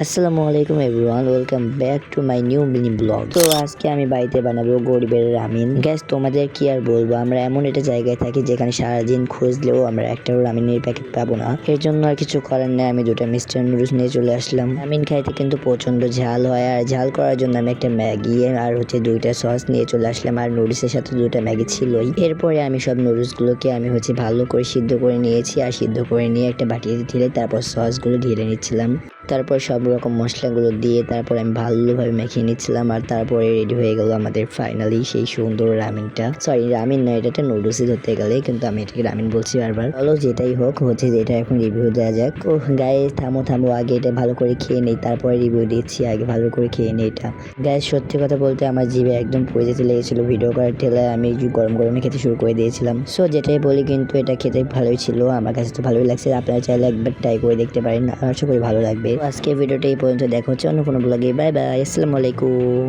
আসসালামু আলাইকুম everyone, welcome back to my new mini blog. তো আজকে আমি বাড়িতে বানাবো গরিবের রামিন। গ্যাস তোমাদের কি আর বলবো, আমরা এমন একটা জায়গায় থাকি যেখানে সারাদিন খুঁজলেও আমরা একটা রামিনের প্যাকেট পাবো না। এর জন্য আর কিছু করার নেই, আমি দুটো মিস্টার নুডলস নিয়ে চলে আসলাম। রামিন খাইতে কিন্তু প্রচন্ড ঝাল হয়, আর ঝাল করার জন্য আমি একটা ম্যাগি আর দুইটা সস নিয়ে চলে আসলাম। আর নুডলসের সাথে দুটো ম্যাগি ছিলই। এরপরে আমি সব নুডলস গুলোকে আমি ভালো করে সিদ্ধ করে নিয়েছি, আর সিদ্ধ করে নিয়ে একটা বাটিতে ঢেলে তারপর সসগুলো ঢেলে নিচ্ছিলাম। তারপর সব রকম মশলাগুলো দিয়ে তারপর আমি ভালোভাবে মেখে নিচ্ছিলাম, আর তারপরে রেডি হয়ে গেল আমাদের ফাইনালি সেই সুন্দর রামিনটা। সরি, রামিন না, এটা একটা নুডলসই ধরতে গেলে, কিন্তু আমি এটাকে রামিন বলছি বারবার। চলো, যেটাই হোক যেটা এখন রিভিউ দেওয়া যাক। ও গায়ে থামো আগে এটা ভালো করে খেয়ে নেই, তারপরে রিভিউ দিচ্ছি। আগে ভালো করে খেয়ে নেই এটা। গায়ে সত্যি কথা বলতে আমার জিভে একদম পুড়ে যেতে লেগেছিল। ভিডিও করার ঠেলায় আমি গরম গরমে খেতে শুরু করে দিয়েছিলাম। সো যেটাই বলি, কিন্তু এটা খেতে ভালোই ছিল, আমার কাছে তো ভালোই লাগছে। আপনারা চাইলে একবার ট্রাই করে দেখতে পারেন, আশা করি ভালো লাগবে। আজকে ভিডিওটা এই পর্যন্ত, দেখা হচ্ছে অন্য কোনো ব্লগে। বাই বাই, আসসালামু আলাইকুম।